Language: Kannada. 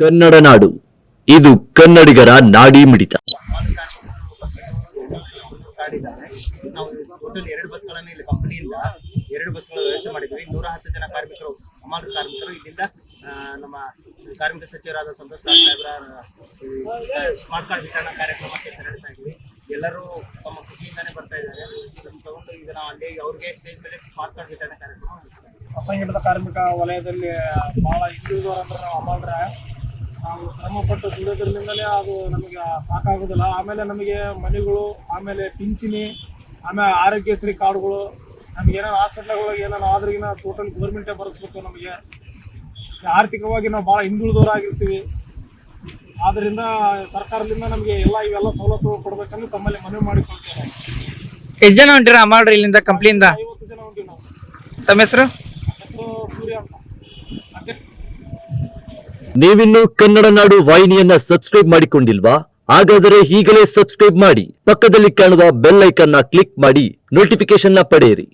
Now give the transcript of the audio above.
ಕನ್ನಡ ನಾಡು, ಇದು ಕನ್ನಡಿಗರ ನಾಡಿ ಮಿಡಿತ. ನಾವು ಟೋಟಲ್ 2 ಬಸ್ಗಳನ್ನು ಇಲ್ಲಿ ಕಂಪನಿಯಿಂದ 2 ಬಸ್ಗಳ ವ್ಯವಸ್ಥೆ ಮಾಡಿದ್ವಿ. 110 ಜನ ಕಾರ್ಮಿಕರು, ಅಮಾಲ್ ಕಾರ್ಮಿಕರು ಇಲ್ಲಿಂದ ನಮ್ಮ ಕಾರ್ಮಿಕ ಸಚಿವರಾದ ಸಂತೋಷ್ ರಾಜ್ ಸಾಹೇಬ್ರ ಸ್ಮಾರ್ಟ್ ಕಾರ್ಡ್ ವಿತರಣಾ ಕಾರ್ಯಕ್ರಮಕ್ಕೆ ತೆರಳುತ್ತಾ ಇದ್ವಿ. ಎಲ್ಲರೂ ತಮ್ಮ ಖುಷಿಯಿಂದಾನೇ ಬರ್ತಾ ಇದ್ದಾರೆ. ತಗೊಂಡು ಈಗ ನಾವು ಅಲ್ಲಿ ಅವ್ರಿಗೆ ಸ್ಟೇಜ್ ಮೇಲೆ ಸ್ಮಾರ್ಟ್ ಕಾರ್ಡ್ ವಿತರಣಾ ಕಾರ್ಯಕ್ರಮ. ಅಸಂಘಟಿತ ಕಾರ್ಮಿಕ ವಲಯದಲ್ಲಿ ಬಹಳ ಹಿಂದುಳಿದವರಂದ್ರೆ ನಾವು ಅಮಾಲ್ರೆ ನಾವು ಶ್ರಮಪಟ್ಟು ದುಡಿಯೋದ್ರಿಂದಲೇ ಅದು ನಮಗೆ ಸಾಕಾಗೋದಿಲ್ಲ. ಆಮೇಲೆ ನಮಗೆ ಮನೆಗಳು, ಆಮೇಲೆ ಪಿಂಚಣಿ, ಆಮೇಲೆ ಆರೋಗ್ಯಶ್ರೀ ಕಾರ್ಡ್ಗಳು, ನಮ್ಗೆ ಏನಾರು ಹಾಸ್ಪಿಟ್ಲ್ಗಳಿಗೆ ಏನಾರು ಆದ್ರಿಗಿನ ಟೋಟಲ್ ಗೌರ್ಮೆಂಟೇ ಬರೆಸ್ಬೇಕು. ನಮಗೆ ಆರ್ಥಿಕವಾಗಿ ನಾವು ಭಾಳ ಹಿಂದುಳಿದವರಾಗಿರ್ತೀವಿ. ಆದ್ದರಿಂದ ಸರ್ಕಾರದಿಂದ ನಮಗೆ ಇವೆಲ್ಲ ಸವಲತ್ತು ಕೊಡಬೇಕಂದ್ರೆ ತಮ್ಮಲ್ಲಿ ಮನವಿ ಮಾಡಿಕೊಳ್ತೇವೆ. ಎಷ್ಟು ಜನ ಹೊಂಟಿರ ಅಮಾಲ್ರಿ ಇಲ್ಲಿಂದ ಕಂಪ್ನಿಯಿಂದ? 50 ಜನ ಹೊಂಟಿವಿ ನಾವು. ತಮ್ಮ ಹೆಸರು? ಹೆಸರು ಸೂರ್ಯ ಅಂತ. ನೀವಿನ್ನು ಕನ್ನಡ ನಾಡು ವಾಹಿನಿಯನ್ನ ಸಬ್ಸ್ಕ್ರೈಬ್ ಮಾಡಿಕೊಂಡಿಲ್ವಾ? ಹಾಗಾದರೆ ಈಗಲೇ ಸಬ್ಸ್ಕ್ರೈಬ್ ಮಾಡಿ, ಪಕ್ಕದಲ್ಲಿ ಕಾಣುವ ಬೆಲ್ ಐಕಾನ್ ನ ಕ್ಲಿಕ್ ಮಾಡಿ ನೋಟಿಫಿಕೇಶನ್ ನ ಪಡೆಯಿರಿ.